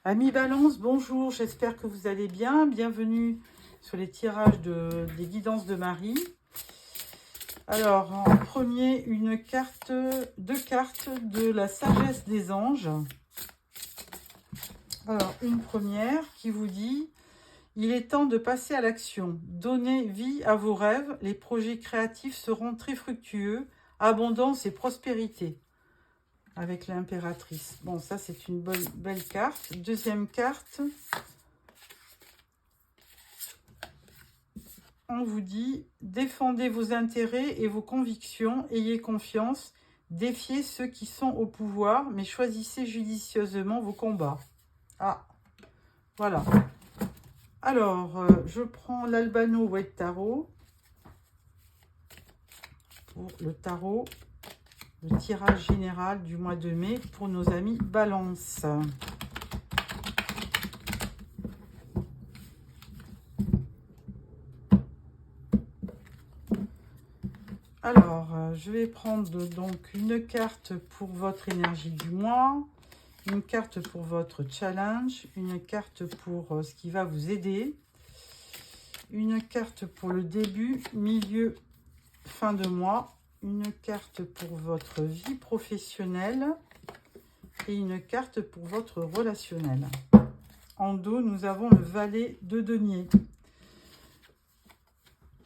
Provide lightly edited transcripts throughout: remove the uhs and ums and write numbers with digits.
Amis Balance, bonjour, j'espère que vous allez bien. Bienvenue sur les tirages des guidances de Marie. Alors, en premier, deux cartes de la sagesse des anges. Alors, une première qui vous dit « Il est temps de passer à l'action. Donnez vie à vos rêves. Les projets créatifs seront très fructueux. Abondance et prospérité. » Avec l'impératrice. Bon, ça, c'est une belle carte. Deuxième carte. On vous dit, défendez vos intérêts et vos convictions, ayez confiance, défiez ceux qui sont au pouvoir, mais choisissez judicieusement vos combats. Ah, voilà. Alors, je prends l'Albano White Tarot pour le tarot, le tirage général du mois de mai pour nos amis Balance. Alors, je vais prendre donc une carte pour votre énergie du mois, une carte pour votre challenge, une carte pour ce qui va vous aider, une carte pour le début, milieu, fin de mois, une carte pour votre vie professionnelle et une carte pour votre relationnel. En dos, nous avons le valet de denier.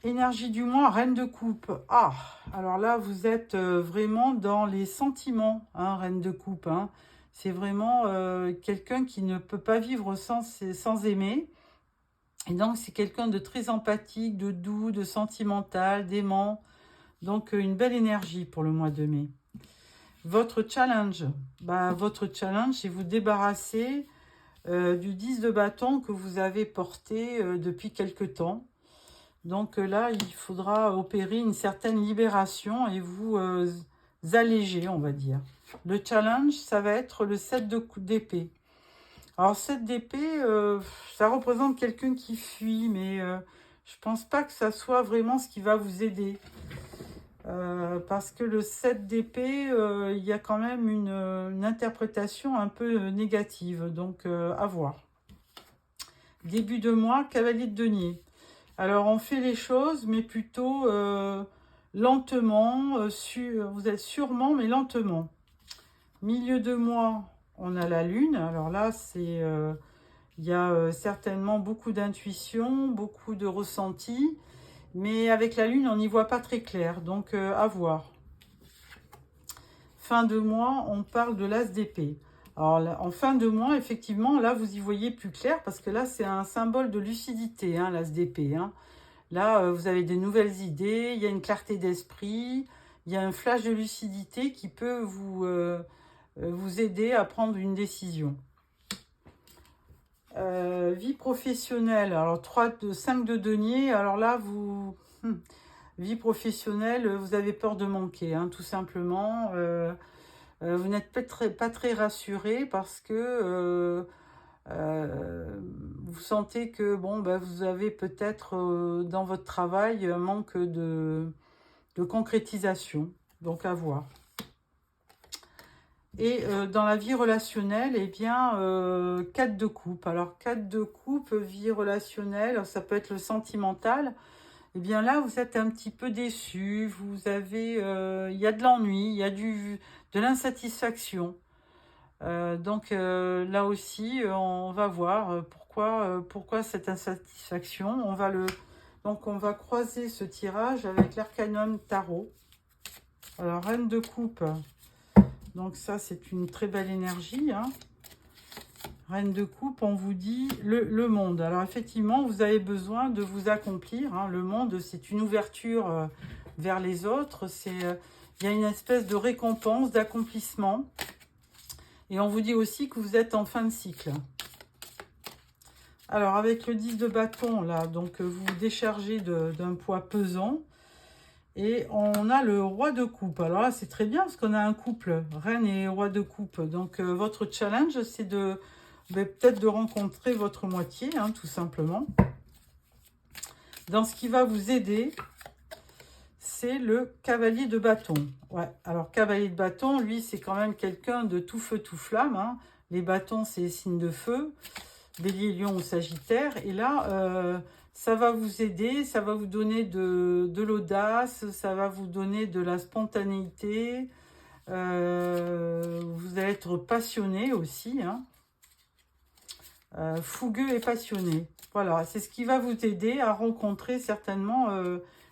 Énergie du mois, reine de coupe. Ah, alors là, vous êtes vraiment dans les sentiments, hein, reine de coupe. Hein. C'est vraiment quelqu'un qui ne peut pas vivre sans aimer. Et donc, c'est quelqu'un de très empathique, de doux, de sentimental, d'aimant. Donc, une belle énergie pour le mois de mai. Votre challenge, c'est vous débarrasser du 10 de bâton que vous avez porté depuis quelque temps. Donc là, il faudra opérer une certaine libération et vous alléger, on va dire. Le challenge, ça va être le 7 d'épée. Alors, 7 d'épée, ça représente quelqu'un qui fuit, mais je pense pas que ça soit vraiment ce qui va vous aider. Parce que le 7 d'épée, il y a quand même une interprétation un peu négative. Donc, à voir. Début de mois, cavalier de denier. Alors, on fait les choses, mais plutôt lentement. Vous êtes sûrement, mais lentement. Milieu de mois, on a la lune. Alors là, il y a certainement beaucoup d'intuition, beaucoup de ressenti. Mais avec la lune, on n'y voit pas très clair. Donc, à voir. Fin de mois, on parle de l'as d'épée. Alors, là, en fin de mois, effectivement, là, vous y voyez plus clair parce que là, c'est un symbole de lucidité, hein, l'as d'épée. Hein. Là, vous avez des nouvelles idées, il y a une clarté d'esprit, il y a un flash de lucidité qui peut vous aider à prendre une décision. Vie professionnelle, alors 5 de denier, alors là, vie professionnelle, vous avez peur de manquer, hein, tout simplement. Vous n'êtes pas très rassuré parce que vous sentez que vous avez peut-être dans votre travail un manque de concrétisation, donc à voir. Et dans la vie relationnelle, eh bien, 4 de coupe. Alors, 4 de coupe, vie relationnelle, ça peut être le sentimental. Eh bien là, vous êtes un petit peu déçu, vous avez, il y a de l'ennui, il y a de l'insatisfaction. Donc là aussi, on va voir pourquoi cette insatisfaction. Donc on va croiser ce tirage avec l'Arcanum Tarot. Alors, reine de coupe. Donc ça, c'est une très belle énergie. Hein. Reine de coupe, on vous dit le monde. Alors effectivement, vous avez besoin de vous accomplir. Hein. Le monde, c'est une ouverture vers les autres. Il y a une espèce de récompense, d'accomplissement. Et on vous dit aussi que vous êtes en fin de cycle. Alors, avec le 10 de bâton, là, donc vous vous déchargez d'un poids pesant. Et on a le roi de coupe. Alors là, c'est très bien parce qu'on a un couple, reine et roi de coupe. Donc, votre challenge, c'est peut-être de rencontrer votre moitié, hein, tout simplement. Dans ce qui va vous aider, c'est le cavalier de bâton. Ouais, alors cavalier de bâton, lui, c'est quand même quelqu'un de tout feu, tout flamme. Hein. Les bâtons, c'est les signes de feu, Bélier, Lion ou Sagittaire. Et là, ça va vous aider, ça va vous donner de l'audace, ça va vous donner de la spontanéité. Vous allez être passionné aussi, hein. Fougueux et passionné. Voilà, c'est ce qui va vous aider à rencontrer certainement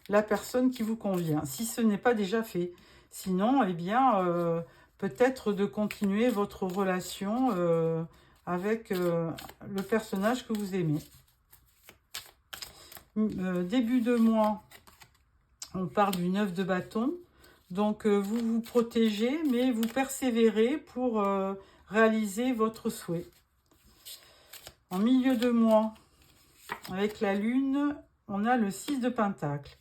la personne qui vous convient, si ce n'est pas déjà fait. Sinon, eh bien, peut-être de continuer votre relation avec le personnage que vous aimez. Début de mois, on parle du 9 de bâton. Donc, vous vous protégez, mais vous persévérez pour réaliser votre souhait. En milieu de mois, avec la lune, on a le 6 de pentacle.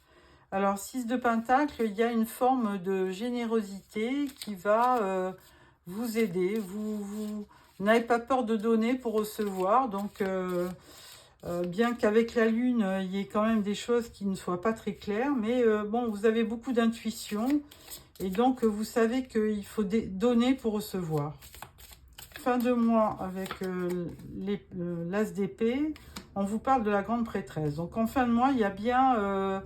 Alors, 6 de pentacle, il y a une forme de générosité qui va vous aider. Vous n'avez pas peur de donner pour recevoir. Donc, bien qu'avec la lune, il y ait quand même des choses qui ne soient pas très claires. Mais bon, vous avez beaucoup d'intuition. Et donc, vous savez qu'il faut donner pour recevoir. Fin de mois avec l'as d'épée, on vous parle de la grande prêtresse. Donc en fin de mois, il y a bien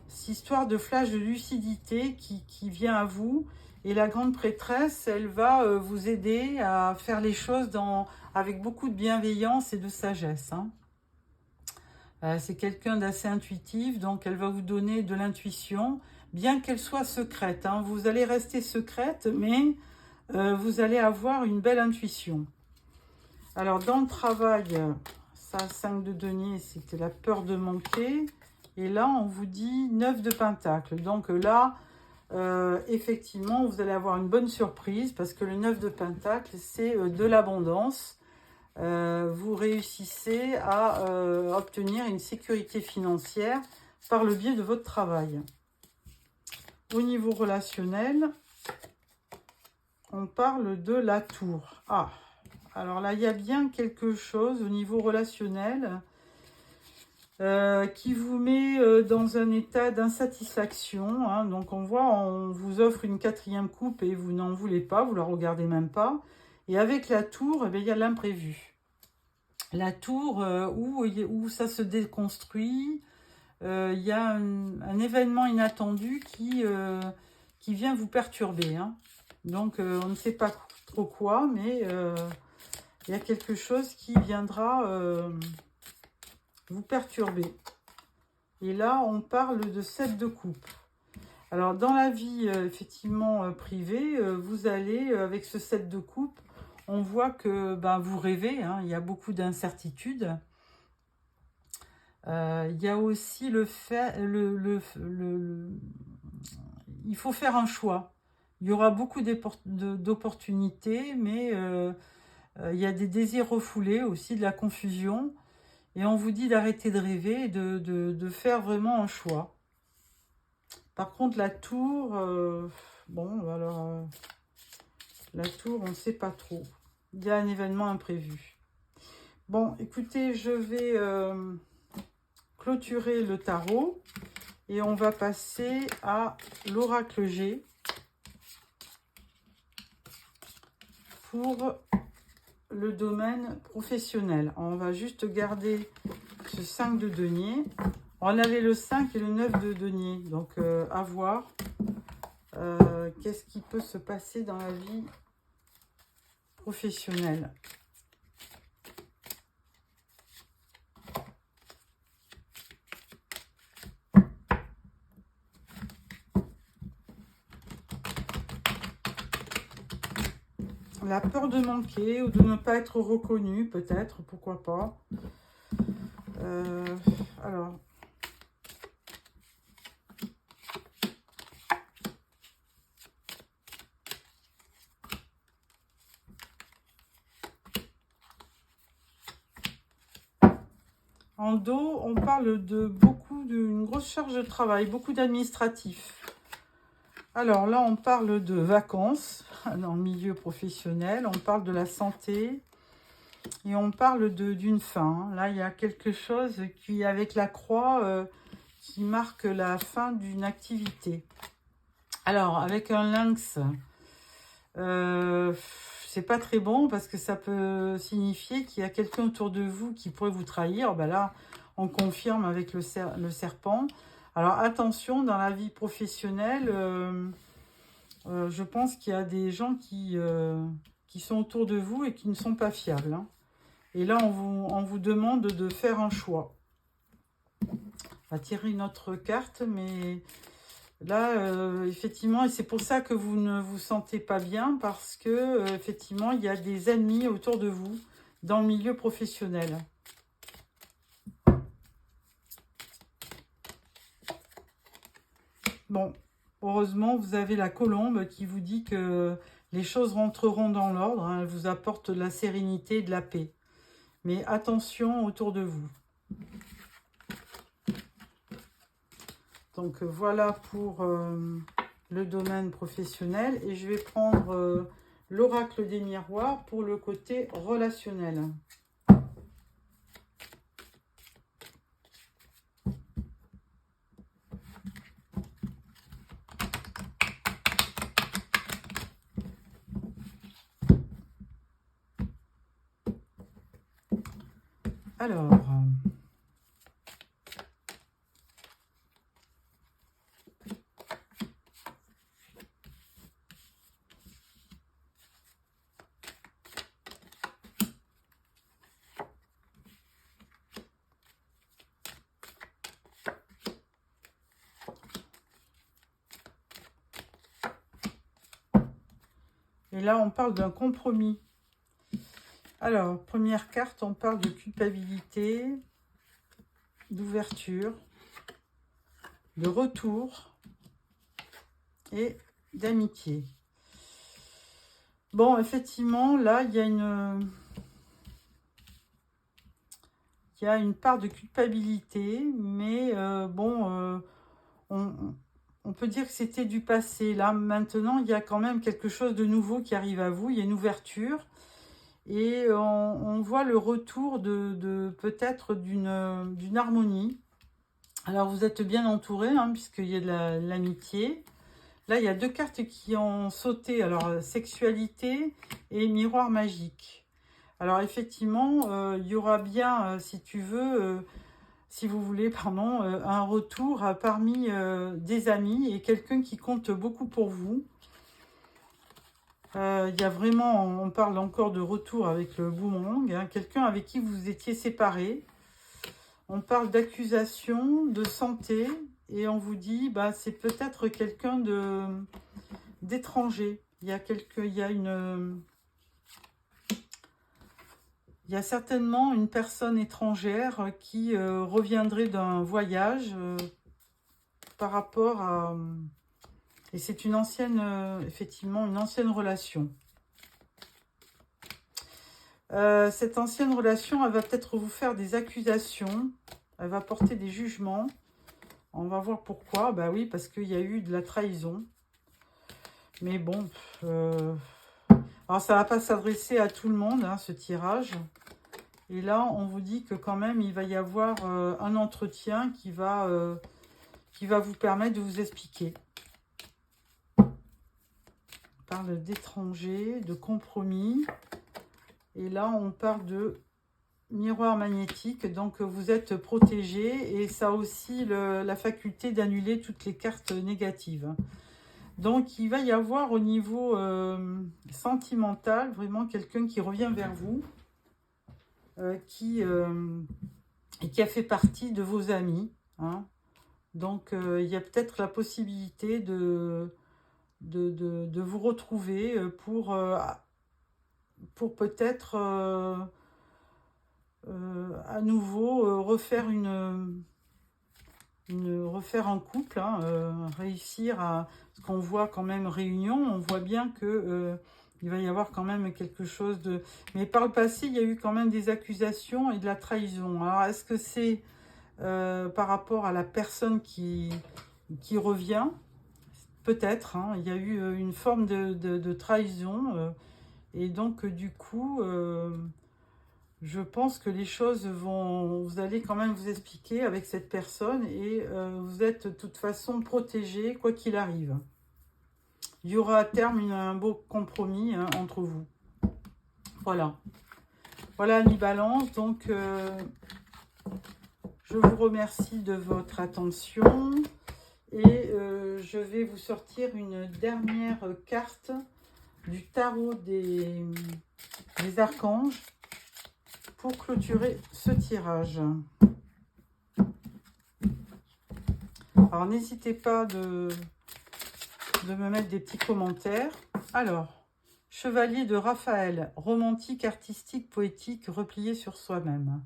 cette histoire de flash de lucidité qui vient à vous. Et la grande prêtresse, elle va vous aider à faire les choses avec beaucoup de bienveillance et de sagesse, hein. C'est quelqu'un d'assez intuitif, donc elle va vous donner de l'intuition, bien qu'elle soit secrète, hein. Vous allez rester secrète, mais vous allez avoir une belle intuition. Alors, dans le travail, ça, 5 de denier, c'était la peur de manquer. Et là, on vous dit 9 de pentacle. Donc là, effectivement, vous allez avoir une bonne surprise parce que le 9 de pentacle, c'est de l'abondance. Vous réussissez à obtenir une sécurité financière par le biais de votre travail. Au niveau relationnel, on parle de la tour. Ah, alors là, il y a bien quelque chose au niveau relationnel qui vous met dans un état d'insatisfaction, hein. Donc, on voit, on vous offre une 4e coupe et vous n'en voulez pas, vous ne la regardez même pas. Et avec la tour, eh bien, il y a l'imprévu. La tour où ça se déconstruit, il y a un événement inattendu qui vient vous perturber, hein. Donc, on ne sait pas trop quoi, mais il y a quelque chose qui viendra vous perturber. Et là, on parle de 7 de coupe. Alors, dans la vie, effectivement, privée, vous allez, avec ce 7 de coupe, on voit que vous rêvez, hein, il y a beaucoup d'incertitudes. Il y a aussi le fait... il faut faire un choix. Il y aura beaucoup d'opportunités, mais il y a des désirs refoulés, aussi de la confusion. Et on vous dit d'arrêter de rêver et de faire vraiment un choix. Par contre, la tour, la tour, on ne sait pas trop. Il y a un événement imprévu. Bon, écoutez, je vais clôturer le tarot et on va passer à l'oracle G. Pour le domaine professionnel. On va juste garder ce 5 de denier. On avait le 5 et le 9 de denier. Donc, à voir qu'est-ce qui peut se passer dans la vie professionnelle. La peur de manquer ou de ne pas être reconnu, peut-être, pourquoi pas. Alors, en dos, on parle d'une grosse charge de travail, beaucoup d'administratifs. Alors là, on parle de vacances dans le milieu professionnel, on parle de la santé et on parle d'une fin. Là, il y a quelque chose qui, avec la croix, qui marque la fin d'une activité. Alors, avec un lynx, c'est pas très bon parce que ça peut signifier qu'il y a quelqu'un autour de vous qui pourrait vous trahir. Ben là, on confirme avec le serpent. Alors attention, dans la vie professionnelle, je pense qu'il y a des gens qui sont autour de vous et qui ne sont pas fiables. Hein. Et là, on vous demande de faire un choix. On va tirer une autre carte, mais là, effectivement, et c'est pour ça que vous ne vous sentez pas bien, parce que, effectivement, il y a des ennemis autour de vous dans le milieu professionnel. Bon, heureusement, vous avez la colombe qui vous dit que les choses rentreront dans l'ordre. Hein, elle vous apporte de la sérénité et de la paix. Mais attention autour de vous. Donc voilà pour le domaine professionnel. Et je vais prendre l'oracle des miroirs pour le côté relationnel. Alors, et là, on parle d'un compromis. Alors, première carte, on parle de culpabilité, d'ouverture, de retour et d'amitié. Bon, effectivement, là, il y a une part de culpabilité, mais bon, on peut dire que c'était du passé. Là, maintenant, il y a quand même quelque chose de nouveau qui arrive à vous. Il y a une ouverture. Et on voit le retour de peut-être d'une harmonie. Alors, vous êtes bien entouré, hein, puisqu'il y a de l'amitié. Là, il y a deux cartes qui ont sauté. Alors, sexualité et miroir magique. Alors, effectivement, il y aura bien, si tu veux, si vous voulez, pardon, un retour parmi des amis et quelqu'un qui compte beaucoup pour vous. Il y a vraiment, on parle encore de retour avec le boomerang, hein, quelqu'un avec qui vous étiez séparés. On parle d'accusation, de santé, et on vous dit, bah, c'est peut-être quelqu'un d'étranger. Il y a certainement une personne étrangère qui reviendrait d'un voyage par rapport à... Et c'est une ancienne, effectivement, une ancienne relation. Cette ancienne relation, elle va peut-être vous faire des accusations. Elle va porter des jugements. On va voir pourquoi. Bah oui, parce qu'il y a eu de la trahison. Mais bon, alors ça ne va pas s'adresser à tout le monde, hein, ce tirage. Et là, on vous dit que quand même, il va y avoir un entretien qui va vous permettre de vous expliquer. On parle d'étrangers, de compromis. Et là, on parle de miroir magnétique. Donc, vous êtes protégé. Et ça a aussi la faculté d'annuler toutes les cartes négatives. Donc, il va y avoir au niveau sentimental, vraiment quelqu'un qui revient vers vous. Qui a fait partie de vos amis. Hein. Donc, il y a peut-être la possibilité de vous retrouver pour peut-être à nouveau refaire refaire un couple, hein, réussir à... Parce qu'on voit quand même réunion, on voit bien que il va y avoir quand même quelque chose de... Mais par le passé, il y a eu quand même des accusations et de la trahison. Alors, est-ce que c'est par rapport à la personne qui revient? Peut-être, hein, il y a eu une forme de trahison. Et donc, du coup, je pense que les choses vont... Vous allez quand même vous expliquer avec cette personne. Et vous êtes de toute façon protégé, quoi qu'il arrive. Il y aura à terme un beau compromis, hein, entre vous. Voilà. Voilà, amis Balance. Donc, je vous remercie de votre attention. Et je vais vous sortir une dernière carte du tarot des archanges pour clôturer ce tirage. Alors, n'hésitez pas de me mettre des petits commentaires. Alors, Chevalier de Raphaël, romantique, artistique, poétique, replié sur soi-même.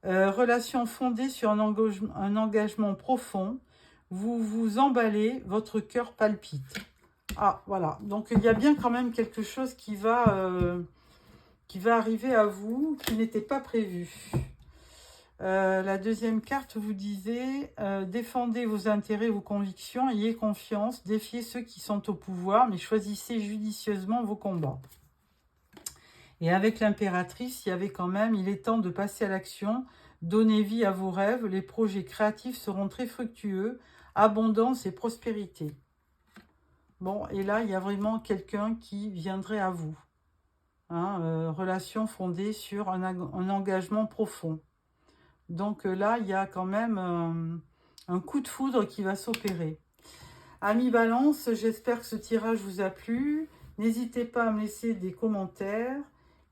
Relation fondée sur un engagement profond. Vous vous emballez, votre cœur palpite. Ah, voilà. Donc, il y a bien quand même quelque chose qui va arriver à vous, qui n'était pas prévu. La deuxième carte vous disait défendez vos intérêts, vos convictions, ayez confiance, défiez ceux qui sont au pouvoir, mais choisissez judicieusement vos combats. Et avec l'impératrice, il y avait quand même, il est temps de passer à l'action, donnez vie à vos rêves, les projets créatifs seront très fructueux, abondance et prospérité. Bon, et là, il y a vraiment quelqu'un qui viendrait à vous. Hein, relation fondée sur un engagement profond. Donc là, il y a quand même un coup de foudre qui va s'opérer. Amis Balance, j'espère que ce tirage vous a plu. N'hésitez pas à me laisser des commentaires.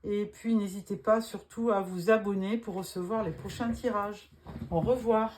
Et puis, n'hésitez pas surtout à vous abonner pour recevoir les prochains tirages. Au revoir.